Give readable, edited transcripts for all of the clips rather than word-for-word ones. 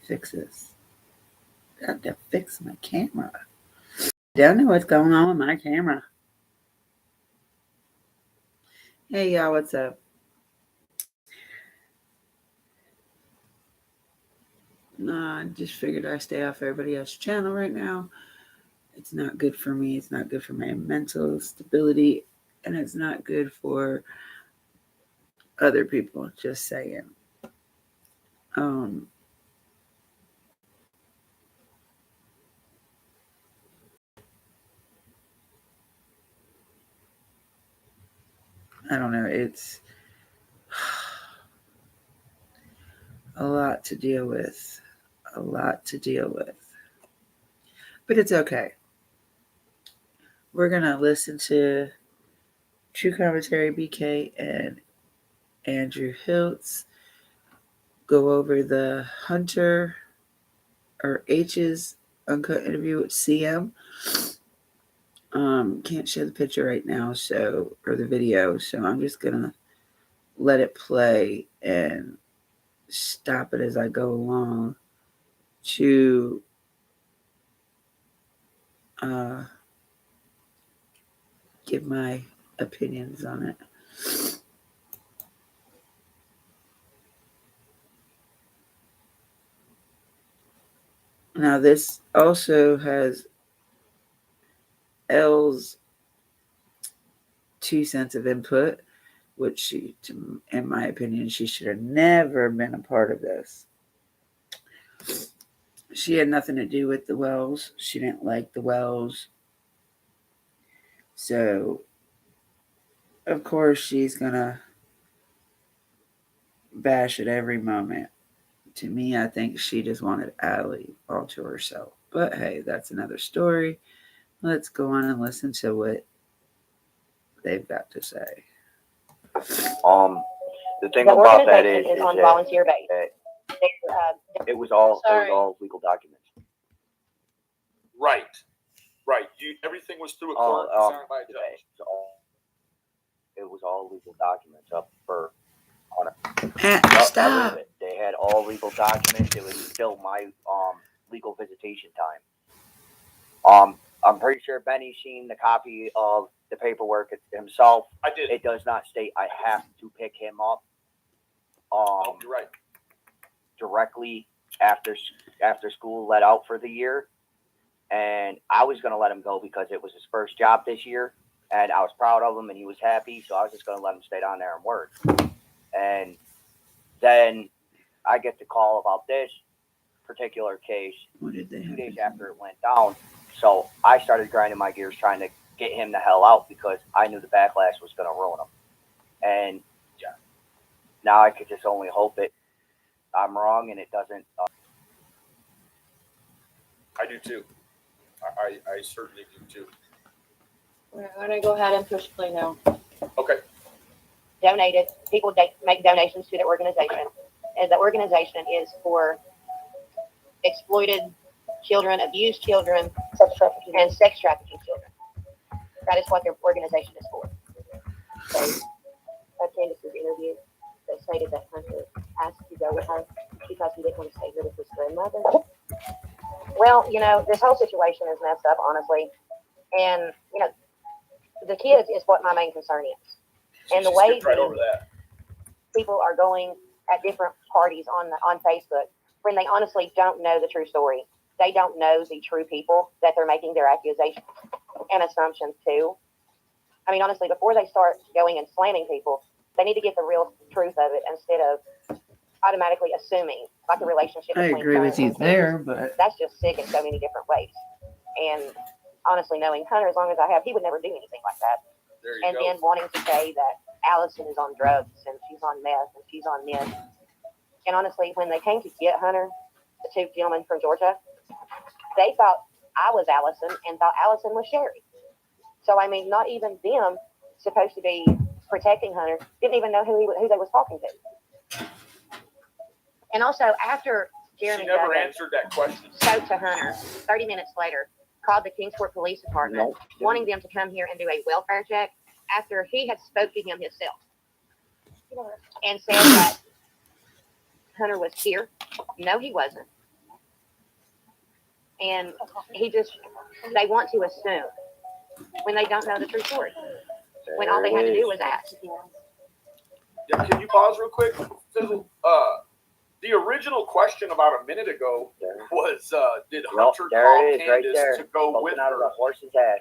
fix this. I have to fix my camera. Don't know what's going on with my camera. Hey y'all, what's up? I just figured I'd stay off everybody else's channel right now. It's not good for me. It's not good for my mental stability. And it's not good for other people. Just saying. I don't know. It's a lot to deal with. A lot to deal with. But it's okay. We're going to listen to True Commentary BK and Andrew Hiltz go over the Hunter or H's uncut interview with CM. Can't show the picture right now, or the video, so I'm just gonna let it play and stop it as I go along to give my opinions on it. Now this also has L's 2 cents of input, which she, in my opinion, she should have never been a part of this. She had nothing to do with the Wells. She didn't like the Wells. So, of course, she's going to bash at every moment. To me, I think she just wanted Allie all to herself. But hey, that's another story. Let's go on and listen to what they've got to say. The thing about that is on volunteer base. It was all legal documents. Right. Everything was through a court signed by a judge. It was all legal documents up for Hunter. Stop. They had all legal documents. It was still my legal visitation time. I'm pretty sure Benny's seen the copy of the paperwork himself. I did. It does not state I have to pick him up. You're right. Directly after school let out for the year, and I was going to let him go because it was his first job this year, and I was proud of him, and he was happy, so I was just going to let him stay down there and work. And then I get the call about this particular case 2 days after it went down, so I started grinding my gears trying to get him the hell out because I knew the backlash was going to ruin him. And now I could just only hope that I'm wrong and it doesn't. I do too. I certainly do too. We're going to go ahead and push play now. Okay. Donated. People make donations to the organization. And the organization is for exploited children, abused children, and sex trafficking children. That is what their organization is for. So, at Candace's interview, they stated that Hunter asked to go with her because he didn't want to stay here with his grandmother. Well, this whole situation is messed up, honestly. And, the kids is what my main concern is. And the way right over that. People are going at different parties on Facebook when they honestly don't know the true story. They don't know the true people that they're making their accusations and assumptions to. I mean, honestly, before they start going and slamming people, they need to get the real truth of it instead of automatically assuming like a relationship. I agree with you there, but that's just sick in so many different ways. And honestly, knowing Hunter as long as I have, he would never do anything like that. And then wanting to say that Allison is on drugs and she's on meth and she's on this. And honestly, when they came to get Hunter, the two gentlemen from Georgia, they thought I was Allison and thought Allison was Sherry. So, I mean, not even them supposed to be protecting Hunter didn't even know who they was talking to. And also, after Jeremy she never answered that question. Spoke to Hunter 30 minutes later, called the Kingsport Police Department, wanting them to come here and do a welfare check after he had spoke to him himself and said that Hunter was here. No, he wasn't. And they want to assume when they don't know the true story. When all they had to do was ask. Yeah, can you pause real quick? Fizzle, the original question about a minute ago was, did Hunter call Candace to go with out of her? the horse's ass.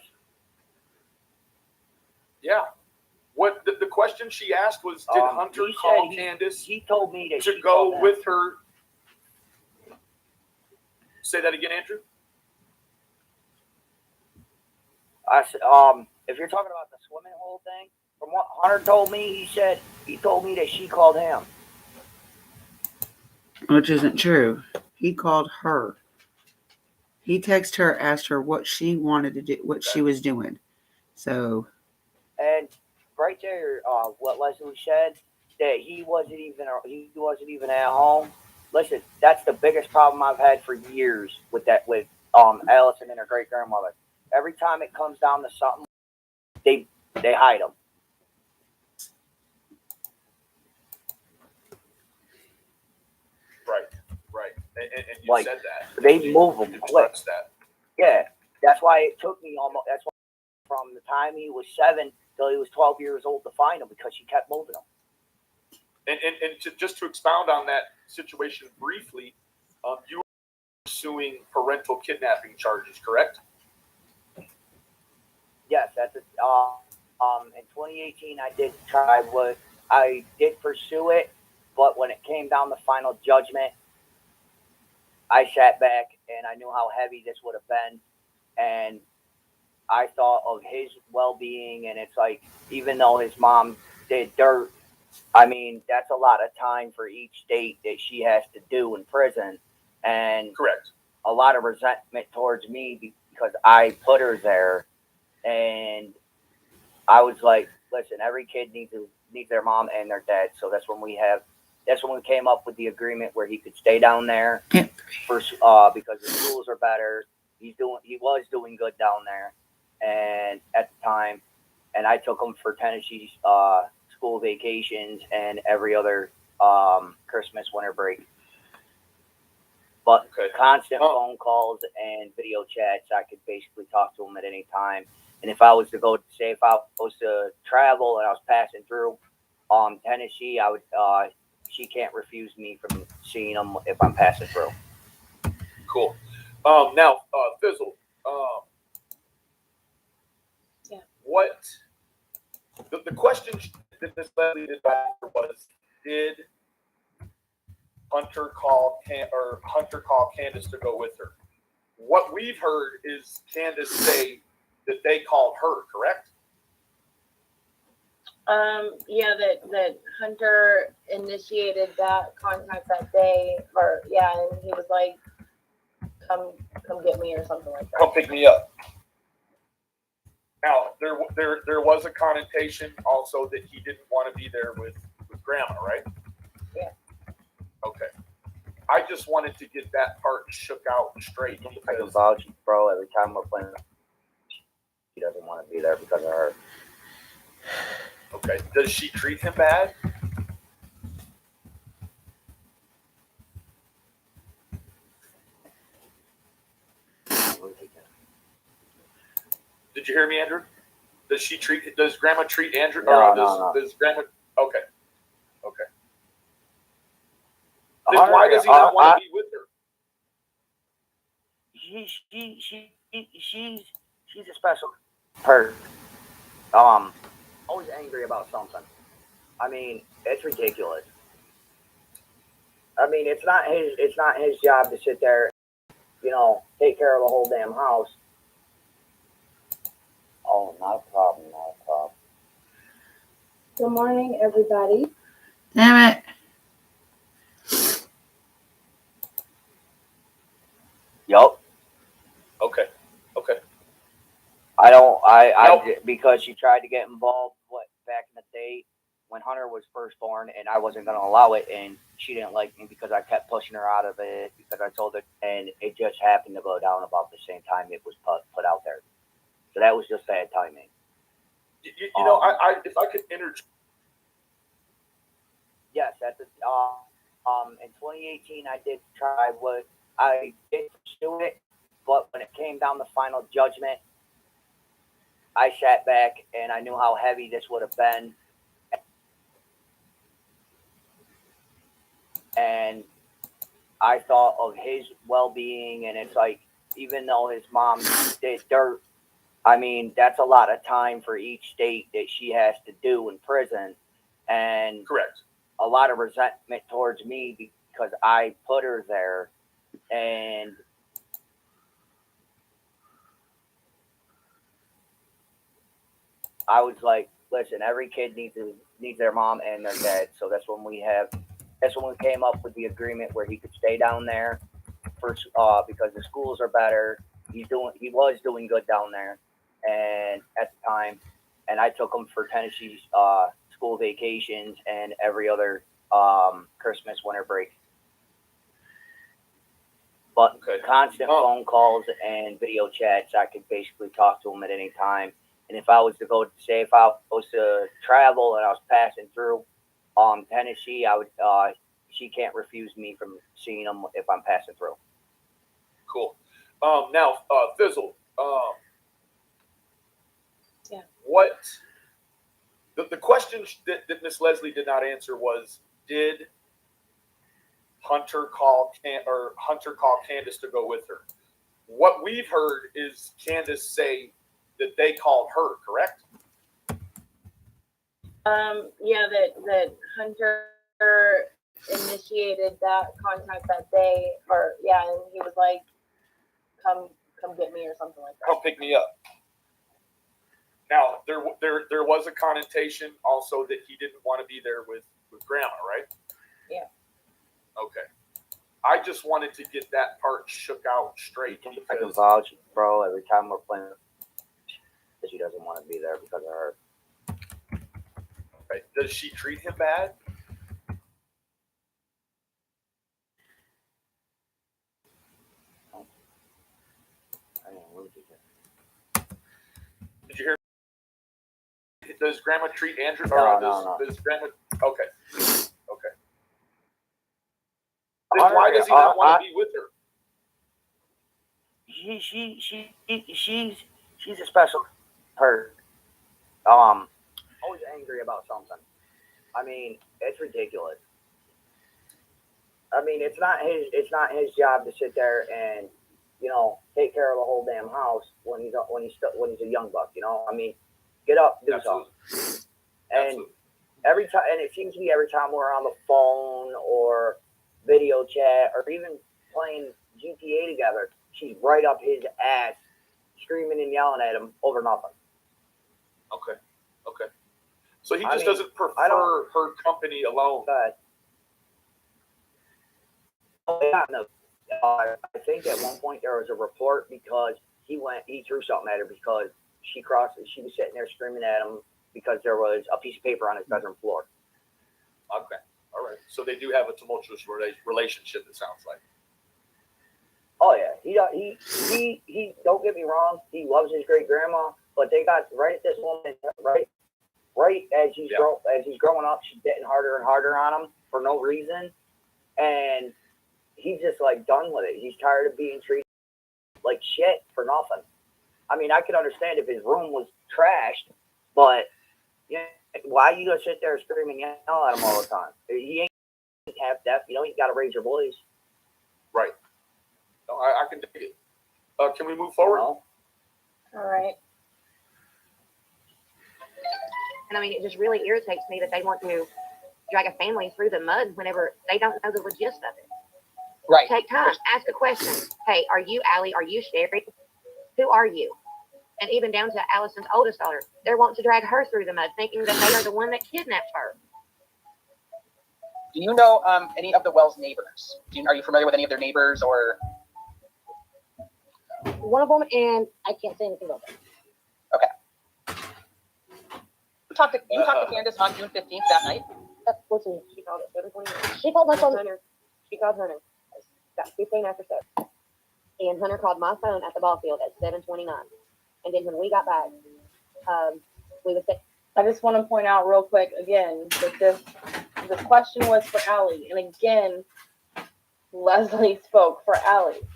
Yeah. What the question she asked was, did Hunter call Candace He told me that to go with her? Say that again, Andrew. If you're talking about the swimming hole thing, from what Hunter told me, he told me that she called him. Which isn't true. He called her. He texted her, asked her what she wanted to do, what she was doing. So. And right there, what Leslie said, that he wasn't even at home. Listen, that's the biggest problem I've had for years with Allison and her great grandmother. Every time it comes down to something, they hide them. Right. And you said that. They move them quick. That. Yeah, that's why it took me that's why from the time he was 7 till he was 12 years old to find him, because she kept moving him. And just to expound on that situation briefly, you were pursuing parental kidnapping charges, correct? Yes, that's it. In 2018, I did pursue it, but when it came down to final judgment, I sat back and I knew how heavy this would have been, and I thought of his well-being, and it's like, even though his mom did dirt, I mean, that's a lot of time for each state that she has to do in prison, and correct. A lot of resentment towards me because I put her there. And I was like, listen, every kid needs their mom and their dad. So that's when we came up with the agreement where he could stay down there because the schools are better. He was doing good down there, and at the time, and I took him for Tennessee's school vacations and every other Christmas, winter break. But constant phone calls and video chats, I could basically talk to him at any time. And if I was to travel and I was passing through Tennessee, she can't refuse me from seeing him if I'm passing through. Cool. Now, Fizzle. Yeah. What the question that this lady did was, did Hunter call Candace to go with her? What we've heard is Candace say that they called her, correct? Yeah, that Hunter initiated that contact that day, and he was like, come get me or something like that. Come pick me up. Now, there was a connotation also that he didn't want to be there with Grandma, right? Yeah. Okay. I just wanted to get that part shook out straight. I can vouch, bro. Every time we're playing, he doesn't want to be there because of her. Okay. Does she treat him bad? Did you hear me, Andrew? Does Grandma treat Andrew? No. Does Grandma? Okay. Then why does he not want to be with her? She's a special person. Always angry about something. I mean, it's ridiculous. I mean, it's not his job to sit there, take care of the whole damn house. Oh, not a problem. Good morning, everybody. Damn it. Yup. Okay. Because she tried to get involved back in the day when Hunter was first born, and I wasn't going to allow it, and she didn't like me because I kept pushing her out of it because I told her, and it just happened to go down about the same time it was put out there. So that was just bad timing. If I could interject. Yes, in 2018 I did pursue it, But when it came down to final judgment, I sat back and I knew how heavy this would have been. And I thought of his well-being, and it's like, even though his mom did dirt, I mean, that's a lot of time for each state that she has to do in prison. And Correct. a lot of resentment towards me because I put her there. And I was like, listen, every kid needs their mom and their dad. So that's when we came up with the agreement where he could stay down there for because the schools are better. He was doing good down there, and at the time, and I took him for Tennessee's school vacations and every other Christmas, winter break. But constant phone calls and video chats, I could basically talk to him at any time. And if I was to travel and I was passing through Tennessee, I would she can't refuse me from seeing him if I'm passing through. Cool. Now, Fizzle. Yeah. What the question that Miss Leslie did not answer was, did Hunter call Candace to go with her? What we've heard is Candace say that they called her, correct? Yeah, that Hunter initiated that contact that day, and he was like, come get me or something like that. Come pick me up. Now, there was a connotation also that he didn't want to be there with Grandma, right? Yeah. Okay. I just wanted to get that part shook out straight. I can vouch, bro, every time we're playing, she doesn't want to be there because of her. Right. Does she treat him bad? Did you hear? Does Grandma treat Andrew? No. Does Grandma? Okay. Then why does he not want to be with her? She's a special person. Always angry about something. I mean, it's ridiculous. I mean, it's not his job to sit there and, take care of the whole damn house when he's a young buck. I mean, get up, do something. And every time, and it seems to be every time we're on the phone or video chat or even playing GTA together, she's right up his ass, screaming and yelling at him over nothing. Okay. So he just doesn't prefer her company alone. I think at one point there was a report because he threw something at her because she was sitting there screaming at him because there was a piece of paper on his bedroom floor. Okay. All right. So they do have a tumultuous relationship, it sounds like. Oh yeah. He don't get me wrong, he loves his great grandma, but they got right at this moment, right as he's growing up, she's getting harder and harder on him for no reason. And he's just like done with it. He's tired of being treated like shit for nothing. I mean, I could understand if his room was trashed, but why you gonna sit there screaming and yell at him all the time? He ain't half deaf. You got to raise your voice. Right. No, I can dig it. Can we move forward? All right. And I mean, it just really irritates me that they want to drag a family through the mud whenever they don't know the gist of it. Right. Take time, ask a question. Hey, are you Allie? Are you Sherry? Who are you? And even down to Allison's oldest daughter, they're wanting to drag her through the mud, thinking that they are the one that kidnapped her. Do you know any of the Wells neighbors? Are you familiar with any of their neighbors or? One of them, and I can't say anything about them. Okay. You talked to Candace on June 15th that night? Listen, she called at 7:20. She called my phone. She called Hunter. Got 15 after 7. And Hunter called my phone at the ball field at 7:29. And then when we got back, we would say. I just want to point out real quick again that the question was for Allie, and again, Leslie spoke for Allie.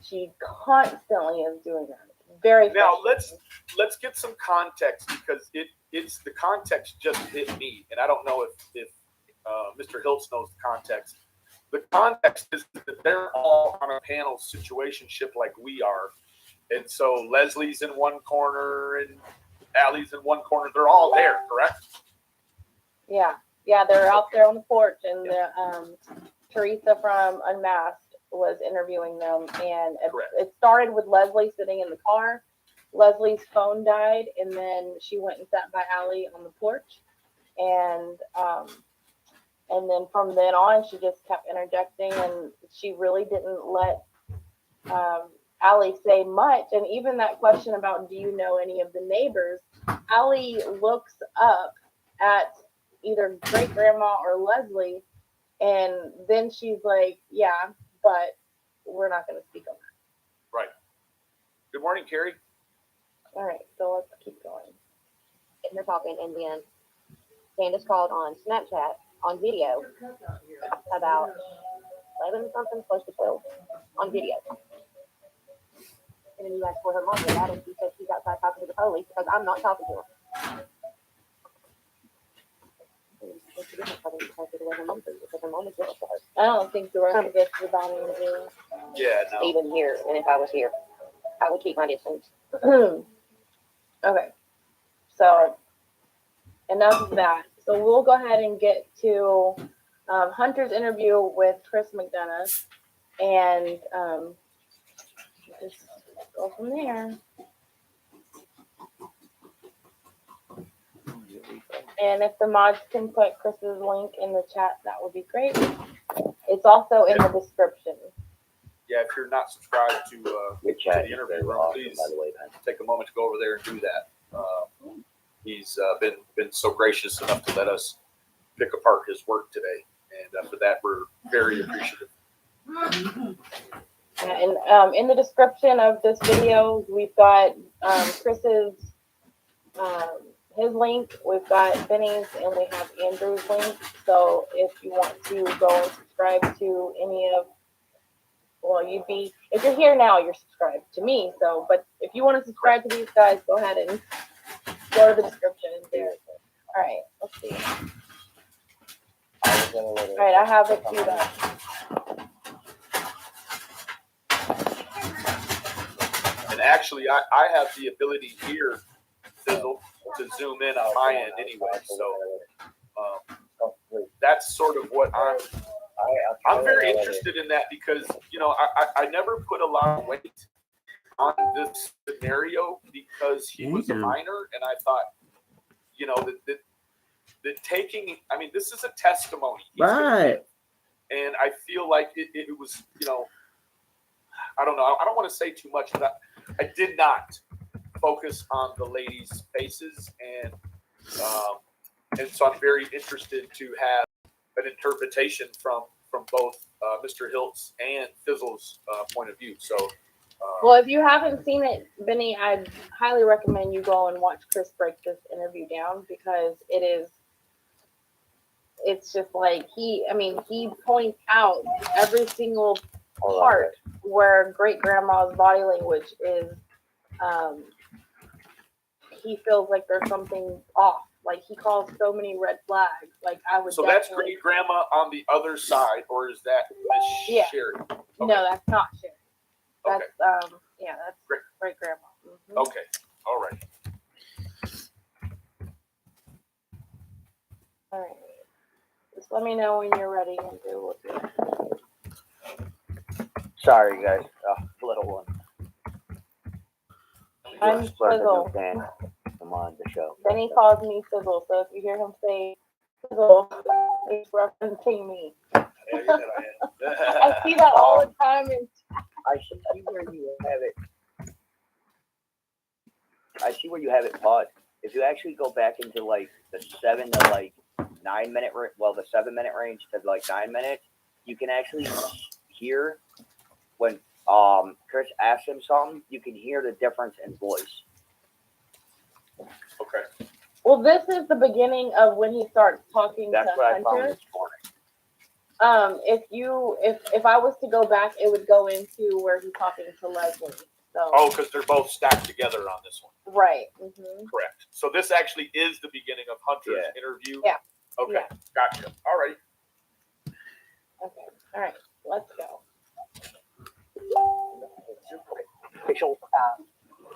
she constantly is doing that. Very Now frustrating. let's get some context because it's the context just hit me, and I don't know if Mr. Hiltz knows the context. The context is that they're all on a panel situationship like we are, and so Leslie's in one corner and Allie's in one corner. They're all there, correct? Yeah, they're out there on the porch, and the Teresa from Unmasked was interviewing them, and it started with Leslie sitting in the car. Leslie's phone died, and then she went and sat by Allie on the porch, and then from then on, she just kept interjecting, and she really didn't let Allie say much. And even that question about, do you know any of the neighbors? Allie looks up at either great grandma or Leslie, and then she's like, yeah, but we're not going to speak on that. Right. Good morning, Carrie. All right, so let's keep going. And they're talking, and then Candace called on Snapchat on video about 11 something, close to 12 on video. And then you asked for her mom and dad, and she said she's outside talking to the police because I'm not talking to her. I don't think the rest of this is about anything. Yeah, no. Even here, and if I was here, I would keep my distance. Okay, so enough of that. So we'll go ahead and get to Hunter's interview with Chris McDonough, and just go from there. And if the mods can put Chris's link in the chat, that would be great. It's also in the description. Yeah, if you're not subscribed to Good chat. the interview room, Awesome, please by the way, man. take a moment to go over there and do that. He's been so gracious enough to let us pick apart his work today, and for that we're very appreciative. And in the description of this video, we've got Chris's his link, we've got Benny's, and we have Andrew's link. So if you want to go and subscribe to any of, well, if you're here now, you're subscribed to me. So, but if you want to subscribe to these guys, go ahead and go to the description there. All right, let's see. All right, I have it queued up. And actually, I have the ability here, Fizzle, to zoom in on my end anyway. So that's sort of what I'm very interested in that because, you know, I never put a lot of weight on this scenario because he was a minor, and I thought, you know, that taking, I mean, this is a testimony. Right. And I feel like it was, you know, I don't know. I don't want to say too much, but I did not focus on the ladies' faces, and so I'm very interested to have an interpretation from both Mr. Hiltz and Fizzle's point of view. So, Well, if you haven't seen it, Benny, I'd highly recommend you go and watch Chris break this interview down because it's just like he points out every single part where great grandma's body language is, he feels like there's something off. Like he calls so many red flags. Like I would. So that's great grandma on the other side, or is that Miss Sherry? Okay. No, that's not Sherry. That's Okay. that's Great. great grandma. Mm-hmm. Okay. All right. All right. Just let me know when you're ready, and we'll do it. Sorry, guys. Little one. I'm Just learned a new Fizzle. fan. I'm on the show. Then he calls me Fizzle. So if you hear him say Fizzle, he's referencing me. Yeah, you know I am. I see that all the time. And I see where you have it. I see where you have it paused. If you actually go back into like the 7 to like 9 minute, the 7 minute range to like 9 minutes, you can actually hear when Chris asks him something. You can hear the difference in voice. Okay. well, this is the beginning of when he starts talking That's to what I found Hunter. this morning. If I was to go back, it would go into where he's talking to Leslie. So Oh, because they're both stacked together on this one. right. Correct. So this actually is the beginning of Hunter's interview. Yeah. Okay. Yeah. Gotcha. All right. Okay. All right. Let's go. Okay, so,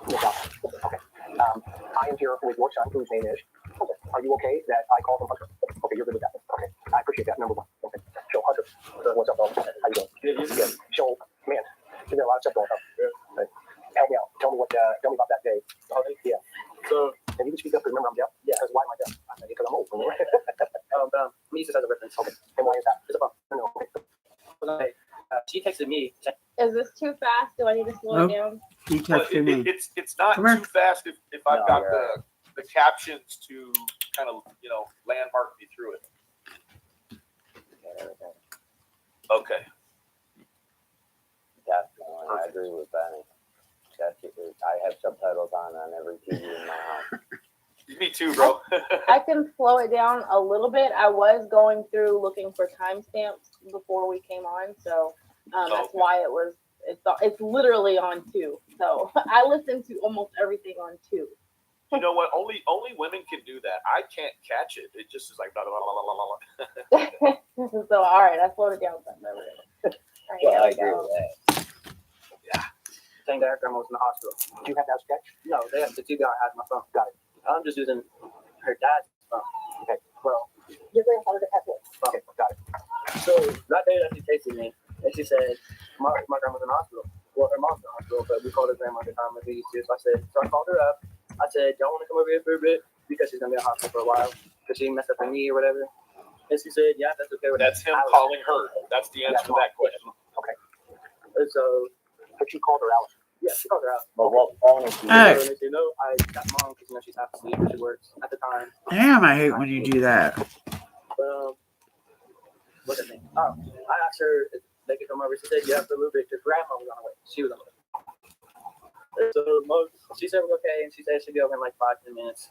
okay. I am here with your son, whose name is Hunter. Are you okay that I call him Hunter? Okay, you're good with that. Okay, I appreciate that. Number one. Okay. So, Hunter, what's up, bro? How you doing? Good. So, man, there's been a lot of stuff going on. Yeah. Help me out. Tell me about that day. Okay. Yeah. So, and you can speak up and remember I'm deaf. Yeah. Because why am I deaf? Because I'm old. I'm use this as a reference. Okay. And why is that? It's about, no. Okay. She texted me. Is this too fast? Do I need to slow Nope. it down? You texted me. It's not Come here. too fast if I've got the captions to kind of landmark me through it. Okay. Definitely, I agree with Benny. I have subtitles on every TV in my house. Me too, bro. I can slow it down a little bit. I was going through looking for timestamps before we came on, so that's why it's literally on 2. So I listen to almost everything on 2. You know what? Only women can do that. I can't catch it. It just is like blah, blah, blah, blah, blah. So all right, I slowed it down some. All right, Well, I here we agree go. with that. Saying that her grandma was in the hospital. Do you have that sketch? No, they have the TV I had on my phone. Got it. I'm just using her dad's phone. Okay. Well, your grandfather has it. Okay, got it. So that day that she texted me, and she said, my grandma's in the hospital. Well, her mom's in the hospital, but we called her grandma at the time as we used to. So I called her up. I said, y'all want to come over here for a bit? Because she's going to be in the hospital for a while. Because she messed up her knee or whatever. And she said, yeah, that's okay with That's him calling her. That's the answer to that question. Okay. And so, but she called her out. Yeah, she called her out. But what phone is she Hey. using? And they said, no, I got mom because she's half asleep and she works at the time. Damn, I hate when you do that. What's her name? Oh, I asked her if they could come over. She said, yeah, for a little bit. Because grandma was on the way. She was on the way. And so she said, we're okay. And she said she'd be over in like 5-10 minutes.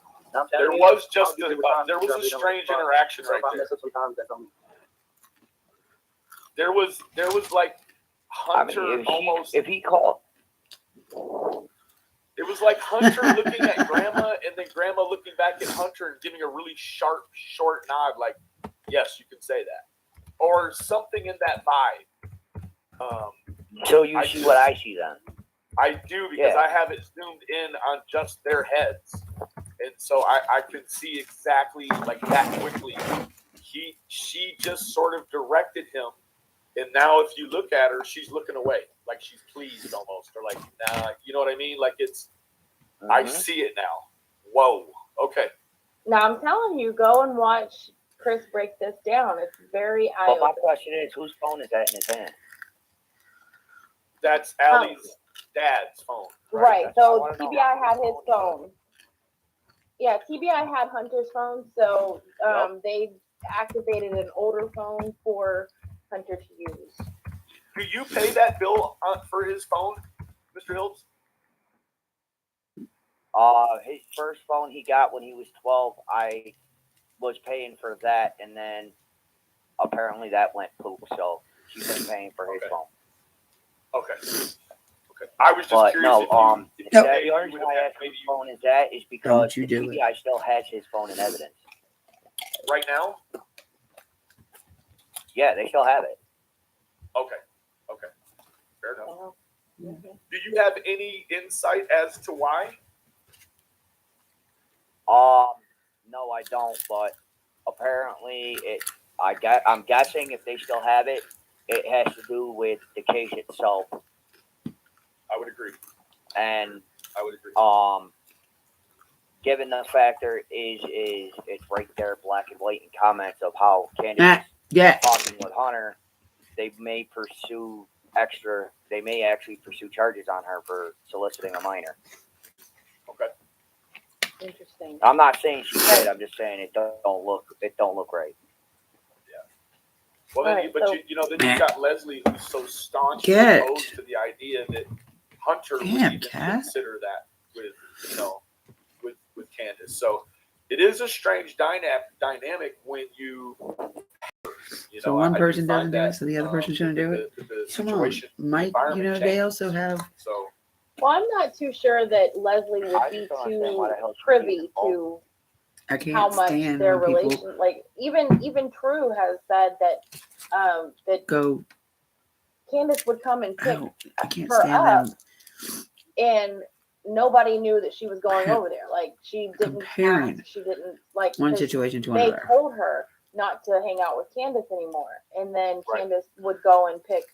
There was a strange interaction right there. There was like Hunter almost. If he called, It was like Hunter looking at Grandma and then Grandma looking back at Hunter and giving a really sharp, short nod, like, "Yes, you can say that," or something in that vibe. so you see what I see then. I do because I have it zoomed in on just their heads, and so I can see exactly like that quickly. She just sort of directed him, and now if you look at her, she's looking away, like she's pleased almost, or like, nah, you know what I mean? Like it's, I see it now. Whoa, okay. Now I'm telling you, go and watch Chris break this down. It's very But my eye-opening. question is, whose phone is that in his hand? That's Allie's dad's phone. Right. I So wanna know TBI had whose his phone. Yeah, TBI had Hunter's phone, so they activated an older phone for Hunter to use. Do you pay that bill for his phone, Mr. Hills? His first phone he got when he was 12, I was paying for that, and then apparently that went poop, so she's been paying for his phone. Okay. Okay. I was just But curious. no, if you the only reason I asked whose phone is that is because you the do TBI still has his phone in evidence. right now. Yeah, they still have it. Okay. Okay. Fair enough. Uh-huh. Do you have any insight as to why? No, I don't. But apparently, I'm guessing if they still have it, it has to do with the case itself. I would agree. And I would agree. given the factor is it's right there, black and white in comments of how Candace Yeah. talking with Hunter, they may pursue they may actually pursue charges on her for soliciting a minor. Okay. Interesting. I'm not saying she did. I'm just saying it don't look right. Well, then, Right, but so- you know, then you got Leslie, who's so staunchly Get. opposed to the idea that Hunter would Damn, even Cass. consider that with with Candace. So it is a strange dynamic when you You So know, one I do person find doesn't do it, that, so the other person shouldn't do it. the Come on, situation, Mike. You environment know, they changes. also have. So Well, I'm not too sure that Leslie would I be just don't understand why too the hell she's privy even involved. to I can't how much stand their when people relation, like even True has said that that go. Candace would come and pick Oh, I can't her stand up, them and nobody knew that she was going over there. Like she didn't comparing ask, she didn't like one 'cause situation to they another. told her not to hang out with Candace anymore, and then Right. Candace would go and pick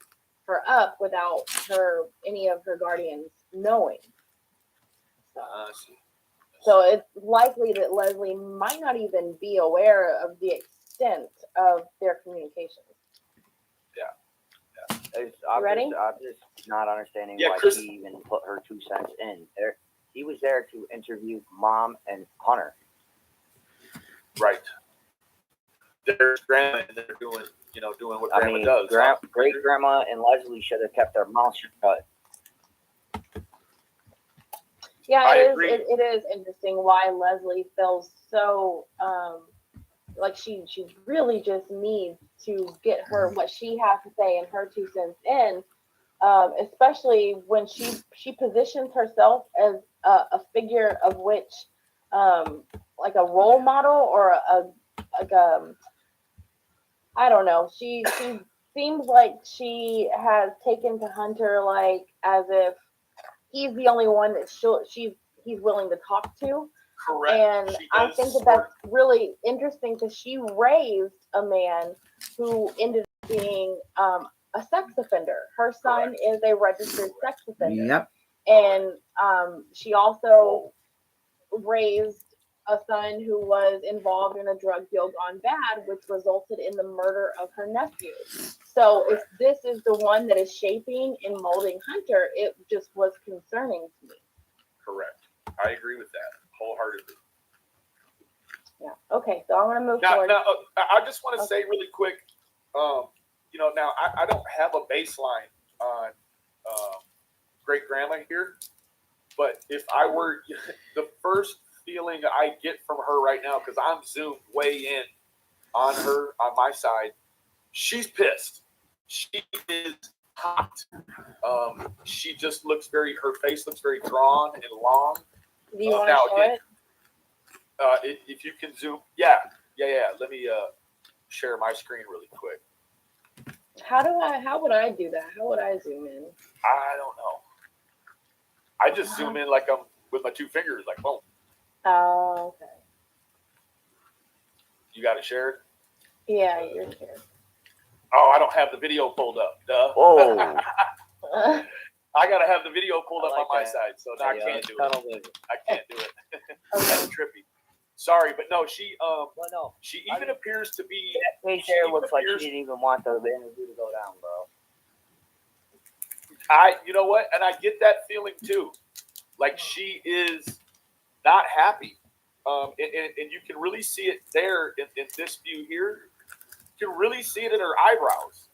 her up without any of her guardians knowing. So it's likely that Leslie might not even be aware of the extent of their communications. Ready? I'm just not understanding Yeah, why Chris- she even put her 2 cents in there. He was there to interview Mom and Hunter. right, there's grandma and they're doing what I grandma mean, does. great grandma and Leslie should have kept their mouths shut. Yeah, I it is. agree. It is interesting why Leslie feels so like she really just needs to get her what she has to say and her 2 cents in, especially when she positions herself as a figure of which like a role model or I don't know. She seems like she has taken to Hunter like as if he's the only one that he's willing to talk to. Correct. And She I does think that sort that's really interesting because she raised a man who ended up being a sex offender. Her son is a registered sex offender. Yep. And she also raised a son who was involved in a drug deal gone bad, which resulted in the murder of her nephew. So if this is the one that is shaping and molding Hunter, it just was concerning to me. correct. I agree with that wholeheartedly. Yeah. Okay. So I'm gonna move Now, forward. I just want to Okay. say really quick, now I don't have a baseline on great grandma here, but if I were the first feeling I get from her right now, because I'm zoomed way in on her on my side, she's pissed. She is hot. She just her face looks very drawn and long. Do you want to now show again, it? if you can zoom, yeah. Let me share my screen really quick. How would I do that? How would I zoom in? I don't know. I just zoom in like I'm with my two fingers, like boom. Oh, okay. You got it shared? Yeah, you're here. Oh, I don't have the video pulled up. Duh. Whoa. I gotta have the video pulled I up like on my that. side, so I can't do tunnel it. vision. I can't do it. Okay. That's trippy. Sorry, but no, she Well, no. she even appears to be. That face there looks like she didn't even want the interview to go down, bro. You know what? And I get that feeling too. Like she is not happy. And you can really see it there in this view here. You can really see it in her eyebrows.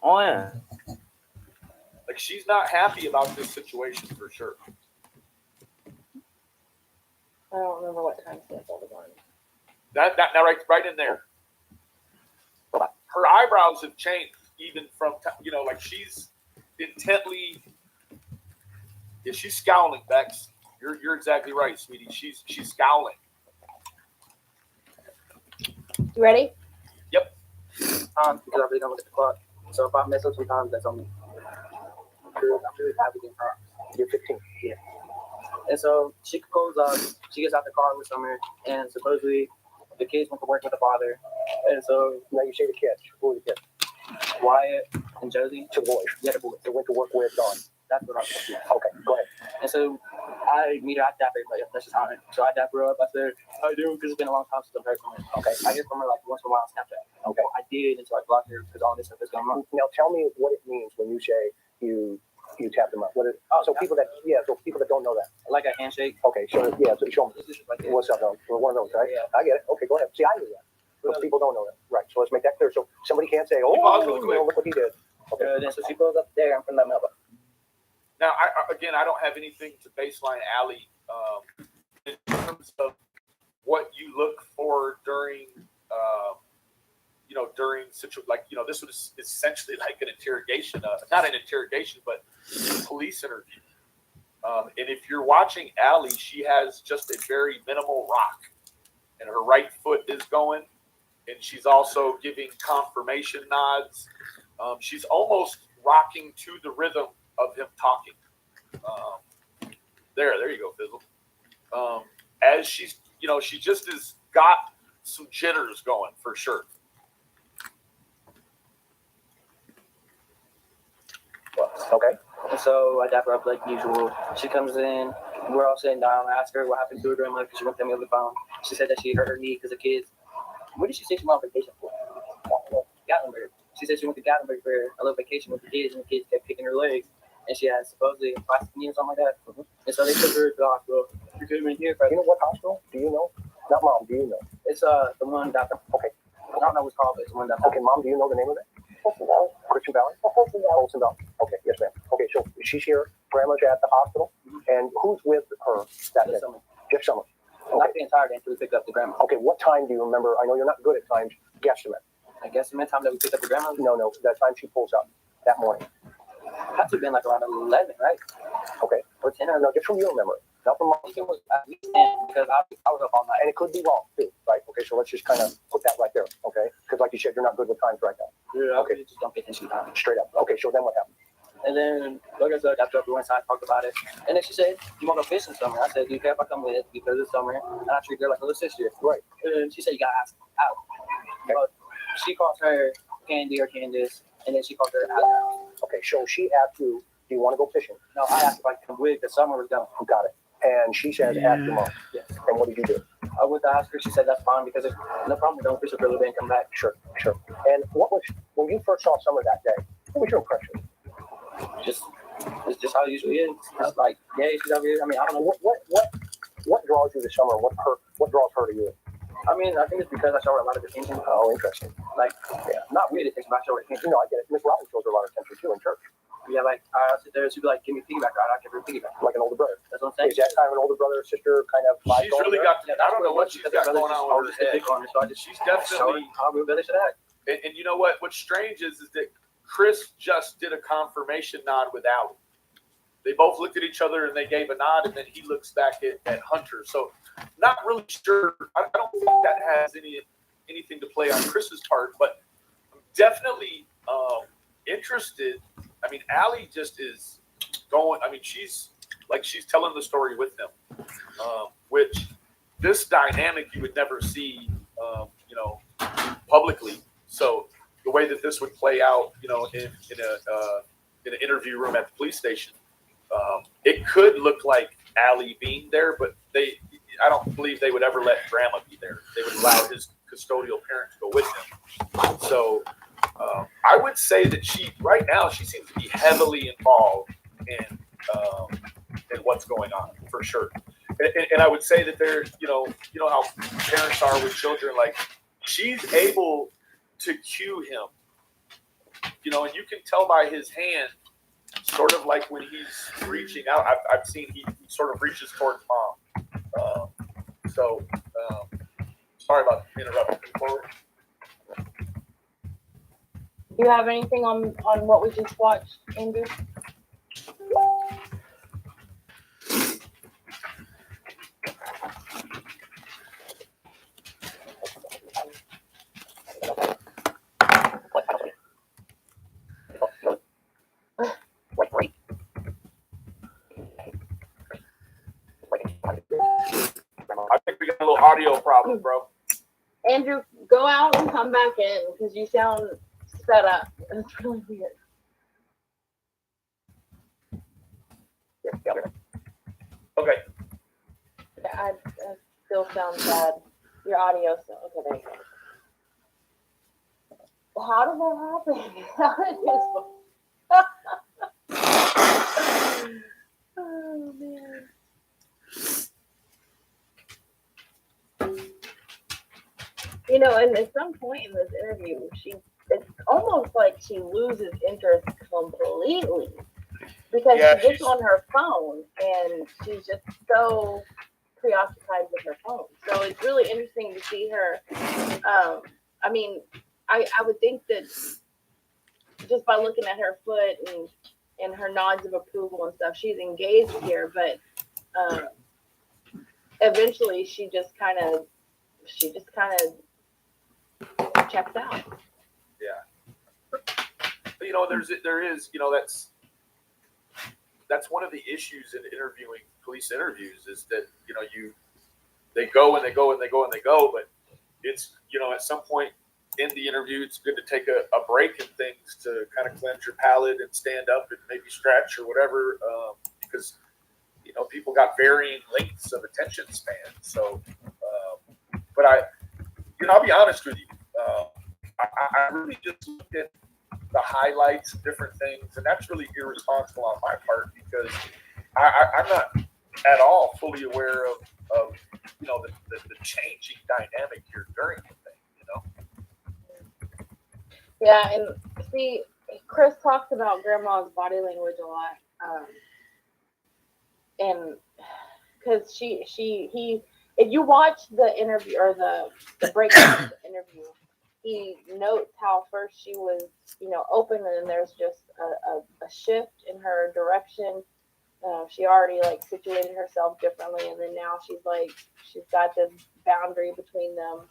Oh yeah. Like she's not happy about this situation for sure. I don't remember what time stamp I was on. That now right in there. Her eyebrows have changed even from like she's intently. Yeah, she's scowling, Bex. You're exactly right, sweetie. She's scowling. You ready? Because I really don't look at the clock. So if I mess up sometimes, that's on me. I'm really happy getting her. You're 15. Yeah. And so she goes up, she gets out the car with Summer, and supposedly the kids went to work with the father. And so now you share the kids. Who are the kids? Wyatt and Josie. Two boys. Yeah, the boys. They went to work with Dawn. That's what I'm saying. Okay, go ahead. And so I meet her, I dap her, like, that's just how it is. So I dap her up. I said, how you doing? Because it's been a long time since I've heard from her. Okay. I hear from her like once in a while on Snapchat. Okay. I did until I blocked her because all this stuff is going on. Now tell me what it means when you say you tap them up. What is, so people that don't know that. Like a handshake. Okay, so show me. Like what's up though? One of those, right? Yeah. I get it. Okay, go ahead. See, I knew that. But people don't know that. Right. So let's make that clear. So somebody can't say, oh, look what he did. Okay. Then so she goes up there and from that mailbox. Now, I don't have anything to baseline Allie in terms of what you look for during situation, like, this was essentially like an interrogation, not an interrogation, but a police interview. And if you're watching Allie, she has just a very minimal rock, and her right foot is going, and she's also giving confirmation nods. She's almost rocking to the rhythm of him talking. There you go, Fizzle. As she's, she just has got some jitters going for sure. Okay. And so I dap her up like usual. She comes in. We're all sitting down. I ask her what happened to her grandmother because she won't tell me over the phone. She said that she hurt her knee because of kids. Where did she say she went on vacation for? Gatlinburg. She said she went to Gatlinburg for a little vacation with the kids, and the kids kept kicking her legs. And she had supposedly a plastic knee or something like that. Mm-hmm. And so they took her to the hospital. She came in here. You know what hospital? Do you know? Not Mom. Do you know? It's the one that. Okay. I don't know what's called, but it's one that. Okay, Mom. Do you know the name of it? Christian Valley. Christian Valley. Olsen Valley. Okay. Yes, ma'am. Okay. So she's here. Grandma's at the hospital, and who's with her that day? Jeff Summers. Okay. Not the entire day until we picked up the grandma. Okay. What time do you remember? I know you're not good at times. Guesstimate. I guess the time that we picked up the grandma. No. That time she pulls up that morning. Had to have been like around 11, right? Okay. Or 10. No, just from your memory. Not from I think it was at least 10 because I was up all night. and it could be wrong too, right? Okay, so let's just kind of put that right there, okay? Because like you said, you're not good with times right now. Yeah, Okay. just don't pay attention to time. Straight up. Okay, so then what happened? And then, like I said, after we went inside, talked about it. And then she said, "You want to go fishing summer?" I said, "Do you care if I come with? Because it's summer, and I treat her like a little sister." Right. And then she said, "You got to ask out." Okay. But she calls her Candy or Candace, and then she calls her out. Okay, so she asked you, do you want to go fishing? No, I asked if I could come with because summer was done. You got it. And she says, ask your mom. Yes. And what did you do? I went to ask her. She said that's fine because there's no problem with going fishing for a little bit and come back. Sure. And what was, when you first saw Summer that day, what was your impression? It's just how it usually is. It's like, yeah, she's over here. I mean, I don't know What draws you to Summer? What draws her to you? I mean, I think it's because I show her a lot of attention. Oh, interesting. Like, yeah, not weird attention, but I show her attention. I get it. Miss Robin shows her a lot of attention too in church. Yeah, like, I sit there, she'd be like, give me a piggyback ride. I'll give her a piggyback. Like an older brother. That's what I'm saying. Is that kind of an older brother or sister kind of vibe? She's really got, I don't know what she's got going on with her head. So I just She's definitely, how real better should act. and you know what? What's strange is that Chris just did a confirmation nod with Allie. They both looked at each other and they gave a nod, and then he looks back at Hunter. So, not really sure. I don't think that has anything to play on Chris's part, but I'm definitely interested. I mean, Allie just is going. I mean, she's telling the story with him, which this dynamic you would never see, publicly. So the way that this would play out, in an interview room at the police station, it could look like Allie being there, but I don't believe they would ever let Grandma be there. They would allow his custodial parent to go with him. So I would say that right now she seems to be heavily involved in what's going on for sure. And I would say that they're, how parents are with children, like she's able to cue him, and you can tell by his hand, sort of like when he's reaching out. I've seen he sort of reaches towards Mom. Sorry about interrupting. Forward. Do you have anything on what we just watched, Andrew? I think we got a little audio problem, bro. Andrew, go out and come back in because you sound sped up. It's really weird. Okay. I still sound bad. Your audio still okay. There you go. How did that happen? How did this? Oh man. And at some point in this interview, it's almost like she loses interest completely because she gets on her phone and she's just so preoccupied with her phone. So it's really interesting to see her. I mean, I would think that just by looking at her foot and her nods of approval and stuff, she's engaged here. But eventually, she just kind of checks out. Yeah. But, you know, there is, you know, that's one of the issues in interviewing police interviews is that, you know, they go and they go and they go and they go, but it's, you know, at some point in the interview, it's good to take a break and things to kind of cleanse your palate and stand up and maybe stretch or whatever, because, you know, people got varying lengths of attention span. So, but I'll be honest with you. I really just looked at the highlights of different things, and that's really irresponsible on my part because I'm not at all fully aware of you know, the changing dynamic here during the thing, you know? Yeah, and see, Chris talks about grandma's body language a lot, and because he, if you watch the interview or the breakdown of the interview, he notes how first she was, you know, open, and then there's just a shift in her direction. She already like situated herself differently, and then now she's got this boundary between them.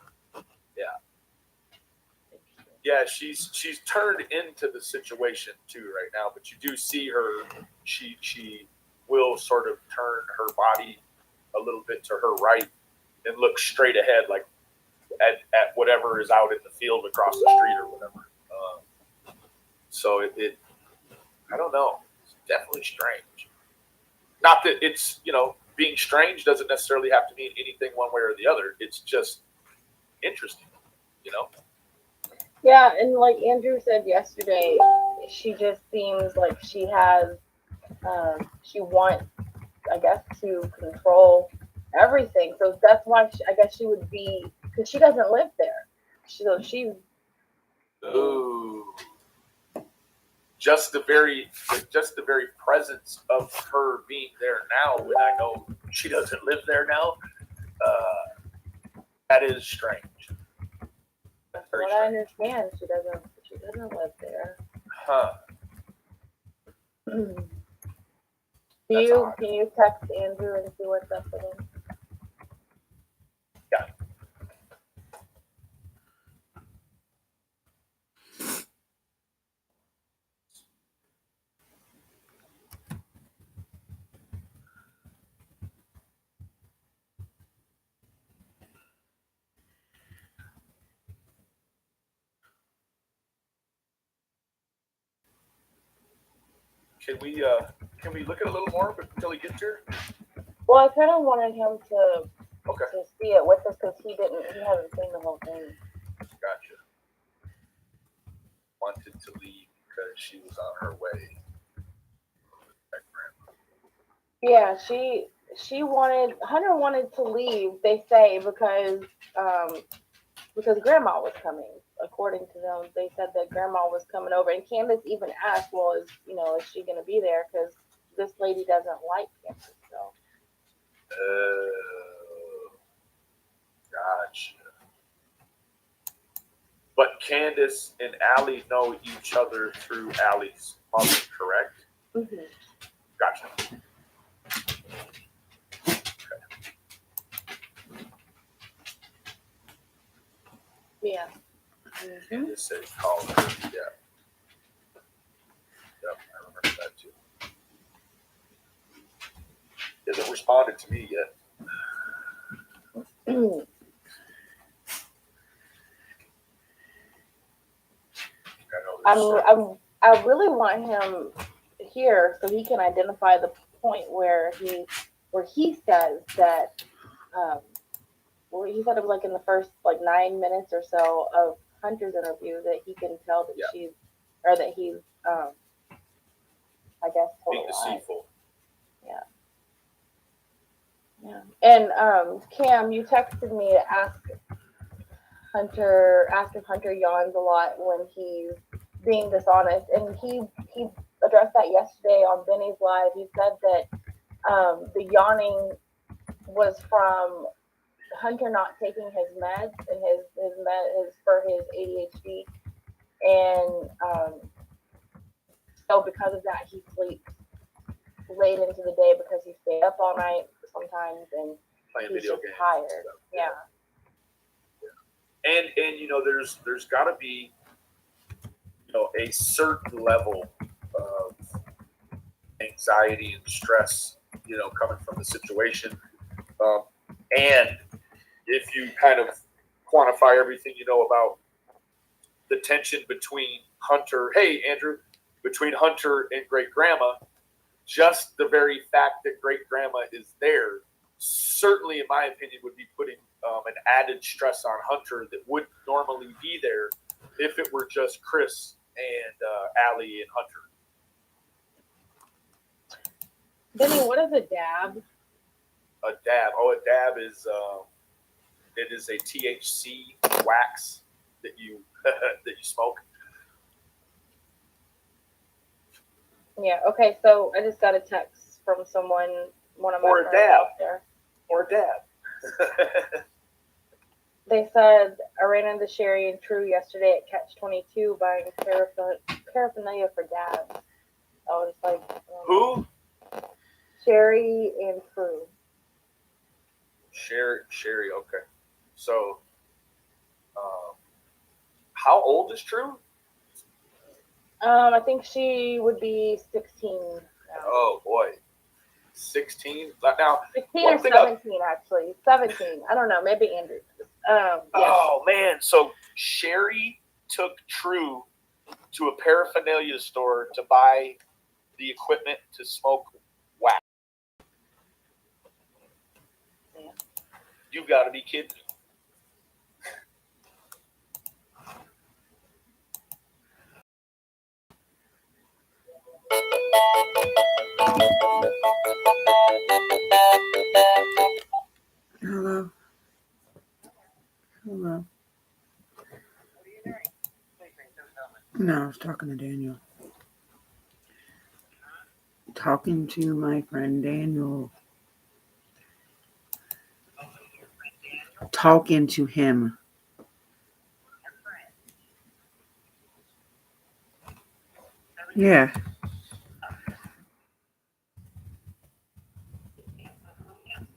Yeah, she's turned into the situation too right now, but you do see her. She will sort of turn her body a little bit to her right and look straight ahead, like at whatever is out in the field across the street or whatever. So it I don't know. It's definitely strange. Not that it's, you know, being strange doesn't necessarily have to mean anything one way or the other. It's just interesting, you know? Yeah, and like Andrew said yesterday, she just seems like she has, she wants, I guess, to control everything. So that's why I guess she would be, because she doesn't live there. So she's. Ooh. Just the very presence of her being there now, when I know she doesn't live there now, that is strange. That's very What I strange. understand, she doesn't live there. Huh. Can That's you odd. text Andrew and see what's up with him? Yeah. Can we look at it a little more until he gets here? Well, I kind of wanted him to Okay. see it with us because he hasn't seen the whole thing. Gotcha. Wanted to leave because she was on her way. Yeah, Hunter wanted to leave, they say, because grandma was coming. According to them, they said that grandma was coming over, and Candace even asked, well, is she going to be there? Because this lady doesn't like Candace, so. Gotcha. But Candace and Allie know each other through Allie's mother, correct? Mm-hmm. Gotcha. Yeah. Candace said call her. Yeah. Yep, I remember that too. He hasn't responded to me yet. I really want him here so he can identify the point where he says that where he said it was like in the first 9 minutes or so of Hunter's interview that he can tell that he's I guess being deceitful. Yeah. And Cam, you texted me to ask if Hunter yawns a lot when he's being dishonest, and he addressed that yesterday on Benny's Live. He said that the yawning was from Hunter not taking his meds and his for his ADHD, and so because of that, he sleeps late into the day because he stayed up all night sometimes, and Playing he's video just games. tired. Yeah. And there's got to be a certain level of anxiety and stress coming from the situation, and if you kind of quantify everything about the tension between Hunter, hey Andrew, between Hunter and great grandma, just the very fact that great grandma is there, certainly in my opinion, would be putting an added stress on Hunter that wouldn't normally be there if it were just Chris and Allie and Hunter. Denny, what is a dab? A dab. Oh, a dab is it is a THC wax that you that you smoke. Yeah. Okay. So I just got a text from one of my Or a friends dab. out there. Or a dab. They said I ran into Sherry and True yesterday at Catch 22 buying paraphernalia for dabs. I was like, Who? Sherry and True. Sherry. Okay. So, how old is True? I think she would be 16 now. Oh boy, 16 now. 16 one or thing 17 actually. 17. I don't know. Maybe Andrew. Yes. Oh man, so Sherry took True to a paraphernalia store to buy the equipment to smoke wax. Yeah. You've got to be kidding me. Hello. Hello. No, I was talking to Daniel. Talking to my friend Daniel. Talking to him. Yeah.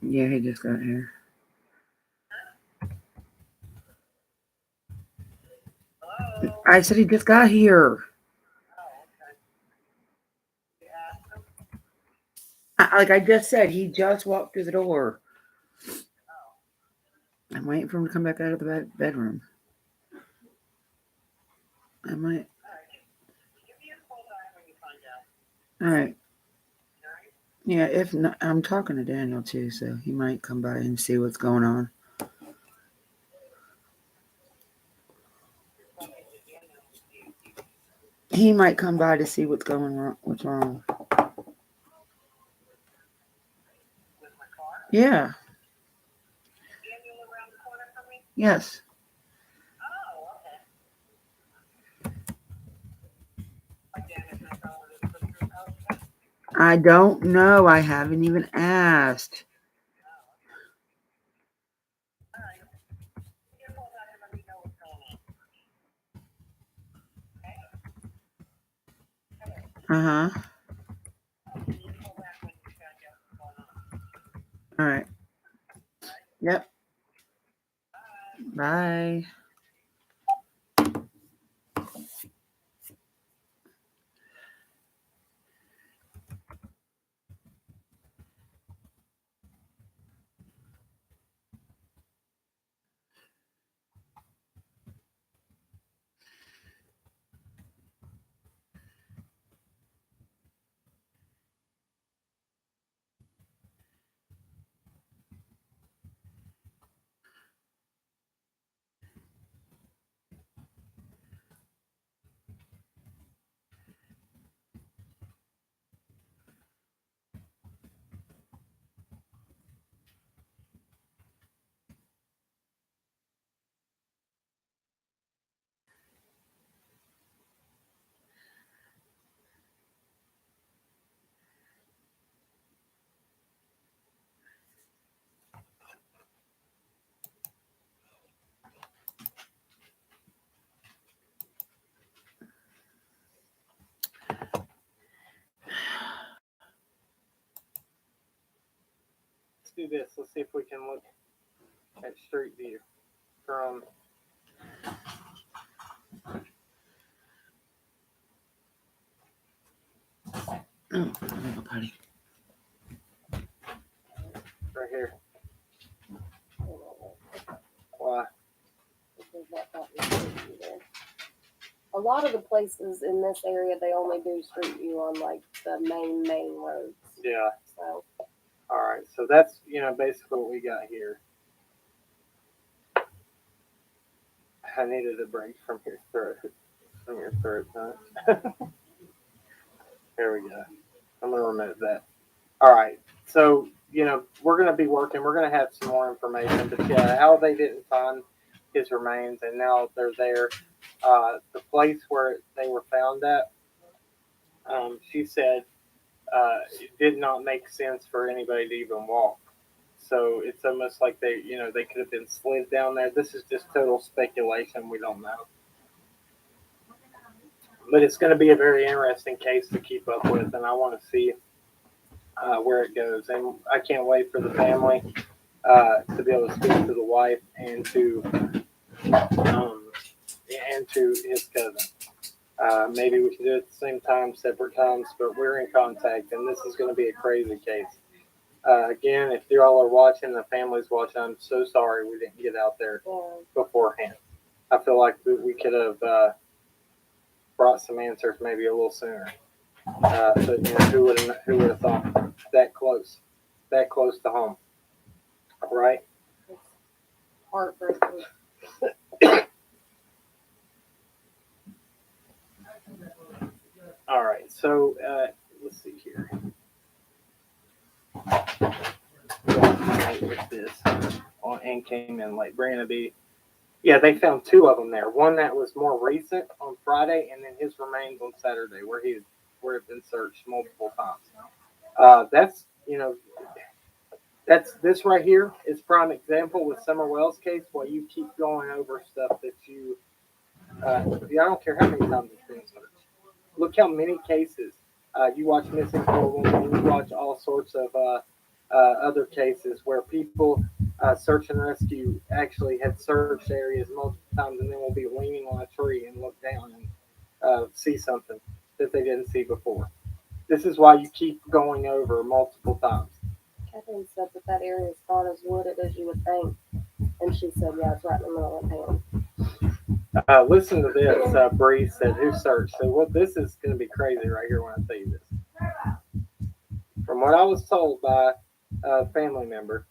Yeah, he just got here. I said he just got here. Like I just said, he just walked through the door. I'm waiting for him to come back out of the bedroom. I might. All right. Yeah, if not, I'm talking to Daniel too, so he might come by and see what's going on. He might come by to see what's going wrong. What's wrong? Yeah. Yes. I don't know. I haven't even asked. Uh-huh. All right. Yep. Bye. do this. Let's see if we can look at Street View from. Oh, I'm a potty. Right here. Why? A lot of the places in this area, they only do street view on like the main roads. Yeah. So All right. So that's basically what we got here. I needed a break from your throat. From your throat, huh? Here we go. I'm gonna remove that. All right. So we're gonna be working. We're gonna have some more information. But yeah, how they didn't find his remains, and now they're there. The place where they were found at, she said, it did not make sense for anybody to even walk. So it's almost like they could have been slid down there. This is just total speculation. We don't know. But it's going to be a very interesting case to keep up with, and I want to see where it goes. And I can't wait for the family to be able to speak to the wife and to his cousin. Maybe we can do it at the same time, separate times, but we're in contact, and this is going to be a crazy case. Again, if you all are watching, the family's watching, I'm so sorry we didn't get out there beforehand. I feel like we could have brought some answers maybe a little sooner. But who would have thought that close to home, right? heartbreaking. All right, so let's see here. With this and came in late. Brandon B. Yeah, they found two of them there. One that was more recent on Friday, and then his remains on Saturday, where had been searched multiple times. That's this right here is prime example with Summer Wells case. While you keep going over stuff that I don't care how many times it's been searched. Look how many cases you watch missing 411. You watch all sorts of other cases where people search and rescue actually had searched areas multiple times, and then will be leaning on a tree and look down and see something that they didn't see before. This is why you keep going over multiple times. Catherine said that area is not as wooded as you would think, and she said, yeah, it's right in the middle of town. Listen to this. Bree said, "Who searched?" So this is going to be crazy right here when I tell you this. From what I was told by a family member.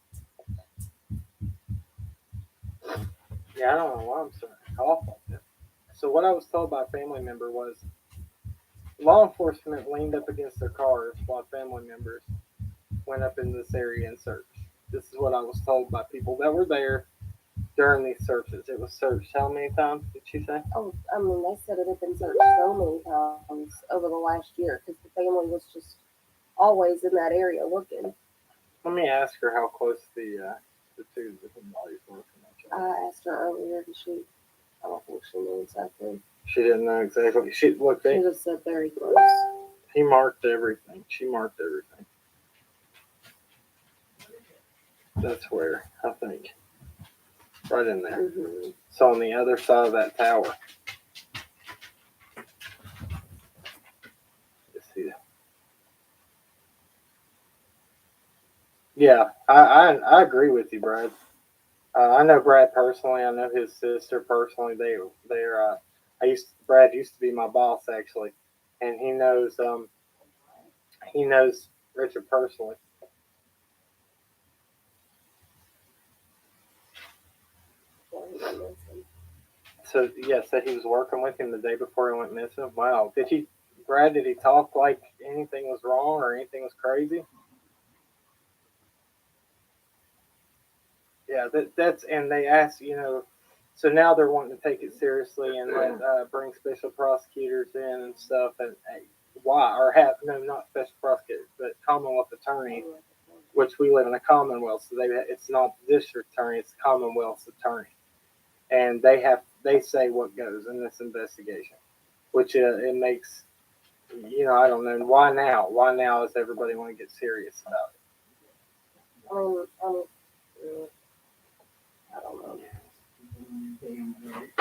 Yeah, I don't know why I'm starting to cough like this. So what I was told by a family member was law enforcement leaned up against their cars while family members went up into this area and searched. This is what I was told by people that were there during these searches. It was searched how many times did she say? Oh, I mean, they said it had been searched so many times over the last year because the family was just always in that area looking. Let me ask her how close the two different bodies were from each other. I asked her earlier, and I don't think she knew exactly. She didn't know exactly. She just said very close. He marked everything. She marked everything. That's where, I think. Right in there. Mm-hmm. So on the other side of that tower. Let's see. Yeah, I agree with you, Brad. I know Brad personally. I know his sister personally. Brad used to be my boss actually, and he knows Richard personally. So said he was working with him the day before he went missing. Wow, did he talk like anything was wrong or anything was crazy? Yeah, that's and they asked, so now they're wanting to take it seriously and bring special prosecutors in and stuff. And why? Or not special prosecutors, but Commonwealth attorney, which we live in a Commonwealth, so it's not the district attorney, it's Commonwealth's attorney, and they say what goes in this investigation, which it makes, I don't know why now. Why now does everybody want to get serious about it? I don't know.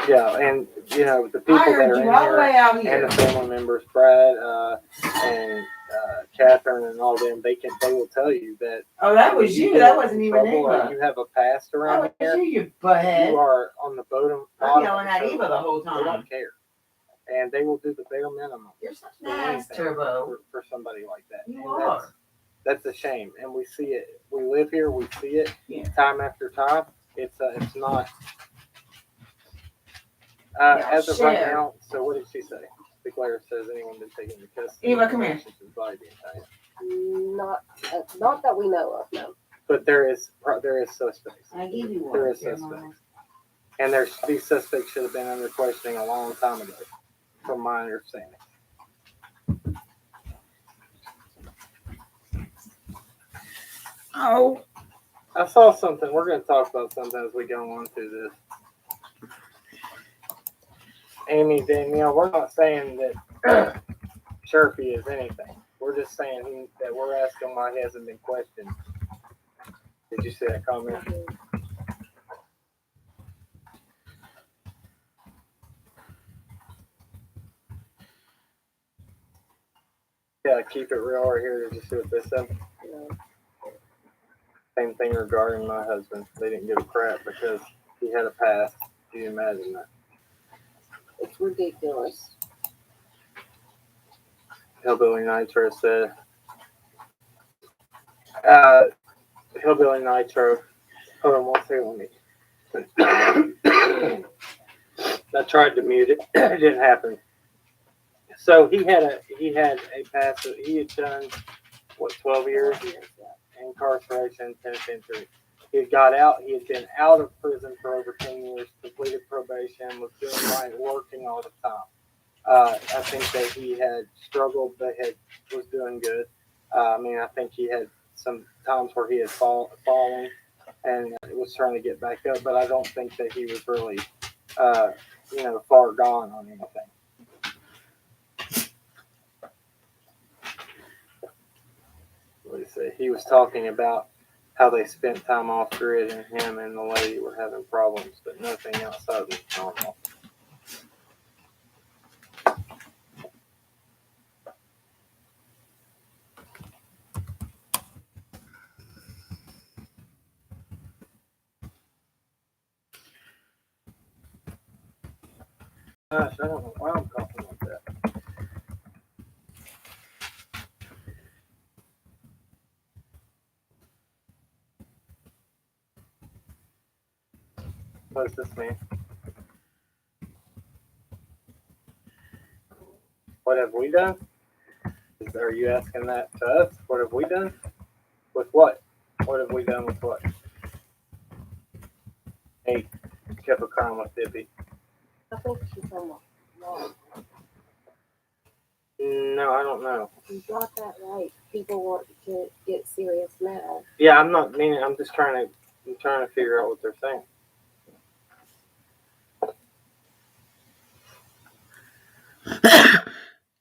Yeah, and you know the people I that heard are you in all the here way out and here. the family members, Brad and Catherine and all them, they will tell you that. Oh, that was you you. get That in wasn't even trouble or Eva. you have a past That around was here. you, you butthead. You are on the bottom. I'm yelling at of the Eva the whole They time. don't care, and they will do the bare minimum You're such for an ass, anything Turbo. for somebody like that. You And are. That's a shame, and we see it. We live here. We see it time after time. It's not. As of right now, so what did she say? Declare says anyone been taken into custody. Eva, come here. Not that we know of, no. But there is suspects. I give you one. There is suspects, and these suspects should have been under questioning a long time ago, from my understanding. Oh. I saw something. We're going to talk about something as we go on through this. Amy, Danielle, we're not saying that Sharpie is anything. We're just saying that we're asking why he hasn't been questioned. Did you see that comment? Yeah, keep it real right here. Did you see what they said? Same thing regarding my husband. They didn't give a crap because he had a past. Can you imagine that? It's ridiculous. Hillbilly Nitro said, Hillbilly Nitro, hold on one second, let me. I tried to mute it. It didn't happen. So he had a past. He had done what 12 years incarceration, penitentiary. He had got out. He had been out of prison for over 10 years. Completed probation. Was doing right, working all the time. I think that he had struggled, but was doing good. I mean, I think he had some times where he had fallen and was trying to get back up, but I don't think that he was really, far gone on anything. What did he say? He was talking about how they spent time off grid, and him and the lady were having problems, but nothing outside was normal. Gosh, I don't know why I'm talking like that. What does this mean? What have we done? Are you asking that to us? What have we done? With what? What have we done with what? Hey, kept a crime with Dippy. I think she's on the No, I don't know. You got that right. People want to get serious now. Yeah, I'm not meaning. I'm just trying to figure out what they're saying.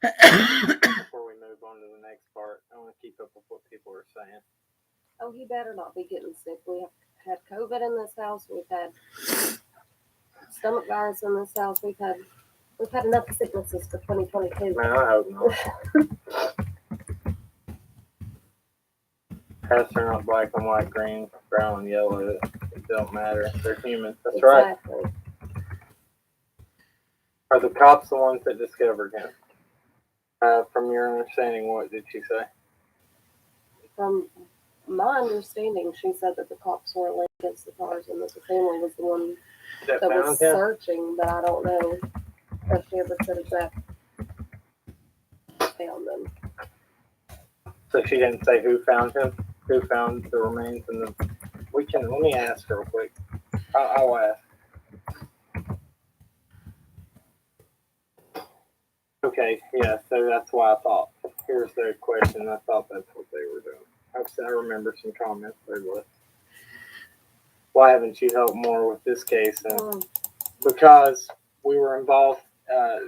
Before we move on to the next part, I want to keep up with what people are saying. Oh, he better not be getting sick. We have had COVID in this house. We've had stomach virus in this house. We've had enough sicknesses for 2022. Man, I hope not. Pets are not black and white, green, brown, and yellow. It don't matter. They're human. That's exactly. right. Are the cops the ones that discovered him? From your understanding, what did she say? From my understanding, she said that the cops were linked against the cars and that the family was the one that was searching, but I don't know if she ever said exactly found them. So she didn't say who found him? Who found the remains in the... Let me ask her real quick. I'll ask. Okay, yeah, so that's why I thought. Here's the question. I thought that's what they were doing. I remember some comments there was. Why haven't you helped more with this case? And because we were involved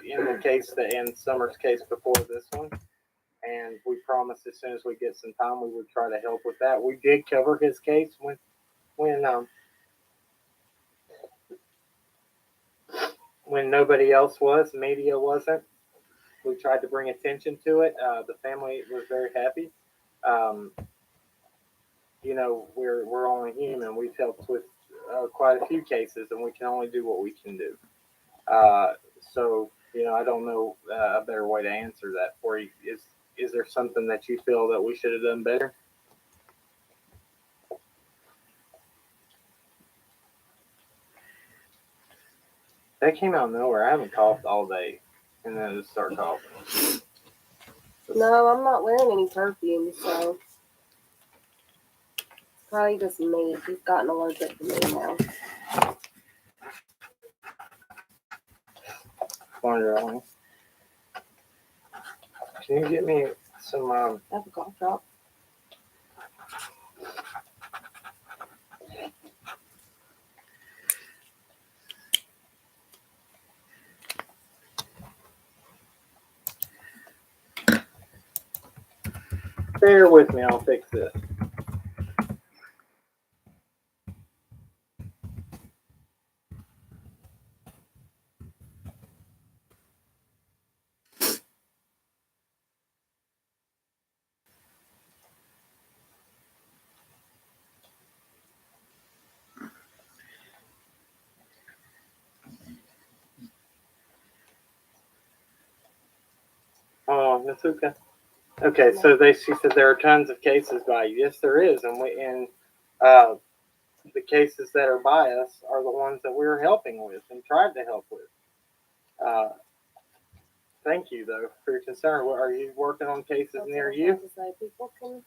in the case, in Summer's case before this one. and we promised as soon as we get some time, we would try to help with that. We did cover his case when nobody else was, media wasn't. We tried to bring attention to it. The family was very happy. We're only human. We've helped with quite a few cases, and we can only do what we can do. So I don't know a better way to answer that for you. Is there something that you feel that we should have done better? That came out of nowhere. I haven't coughed all day, and then I just start coughing. No, I'm not wearing any perfume, so it's probably just me. He's gotten allergic to me now. Wonderful. Can you get me some? I have a cough drop. Bear with me. I'll fix this. Oh, that's okay. Okay, so she said there are tons of cases by you. Yes, there is, and the cases that are by us are the ones that we're helping with and tried to help with. Thank you though for your concern. Are you working on cases near you? To say, people can,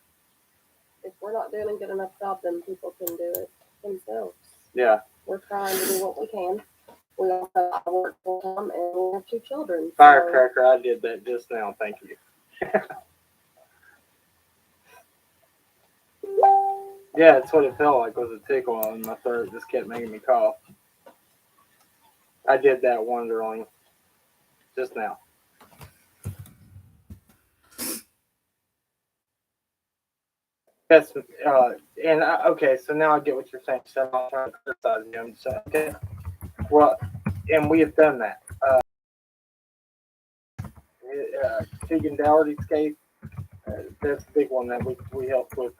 if we're not doing a good enough job, then people can do it themselves. Yeah. We're trying to do what we can. We also work full time, and we have 2 children. Firecracker, I did that just now. Thank you. Yeah, it's what it felt like, was a tickle in my throat. Just kept making me cough. I did that wondering just now. Yes, okay, so now I get what you're saying. So I'm not trying to criticize you. I'm just saying, okay. Well, and we have done that. Keegan Dougherty's case, that's a big one that we helped with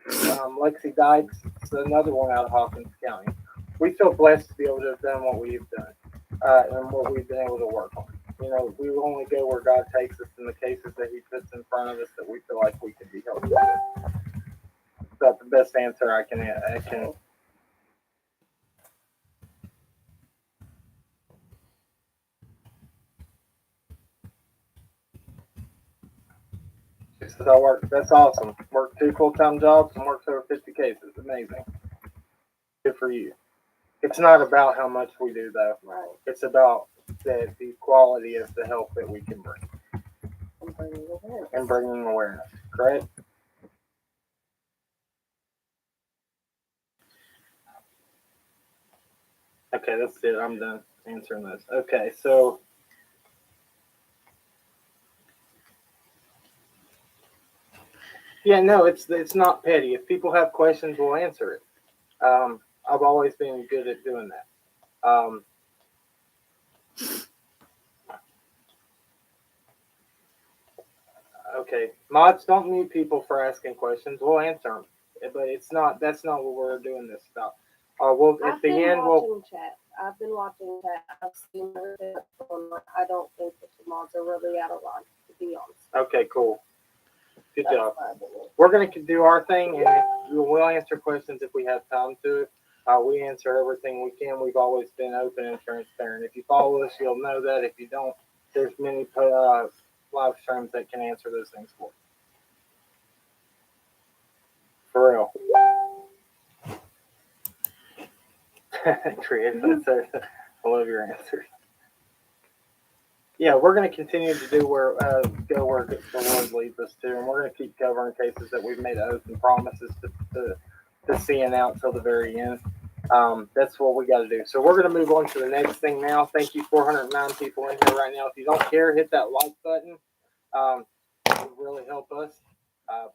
Lexi Dykes. It's another one out of Hawkins County. We feel blessed to be able to have done what we've done and what we've been able to work on. We will only go where God takes us in the cases that He puts in front of us that we feel like we can be helpful with. That's the best answer I can. So I work. That's awesome. Work 2 full-time jobs and works over 50 cases. Amazing. Good for you. It's not about how much we do, though. Right. It's about the quality of the help that we can bring. And bringing awareness. Correct? Okay, that's it. I'm done answering this. Okay, so yeah, no, it's not petty. If people have questions, we'll answer it. I've always been good at doing that. Okay, mods, don't mute people for asking questions. We'll answer them, but that's not what we're doing this about. At the end, chat. I've been watching chat. I've seen everything. I don't think that the mods are really out of line, to be honest. Okay, cool. Good job. We're going to do our thing, and we'll answer questions if we have time to it. We answer everything we can. We've always been open and transparent. If you follow us, you'll know that. If you don't, there's many live streams that can answer those things for you. For real. Creative. I love your answers. Yeah, we're going to continue to do where the Lord leads us to, and we're going to keep covering cases that we've made oaths and promises to seeing out till the very end. That's what we got to do. So we're going to move on to the next thing now. Thank you, 409 people in here right now. If you don't care, hit that like button. would really help us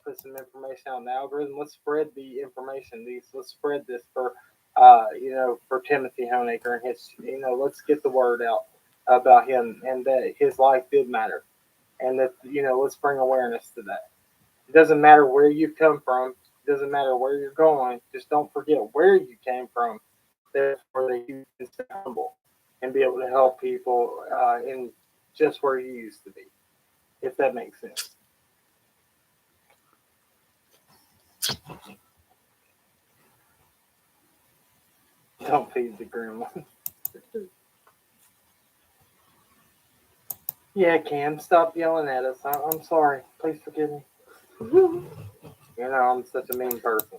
put some information out in the algorithm. Let's spread the information. Let's spread this for for Timothy Honaker and his. Let's get the word out about him and that his life did matter, and that let's bring awareness to that. It doesn't matter where you've come from. It doesn't matter where you're going. Just don't forget where you came from. Therefore, that you can stay humble and be able to help people in just where you used to be, if that makes sense. Don't feed the grandma. Yeah, Cam, stop yelling at us. I'm sorry. Please forgive me. I'm such a mean person.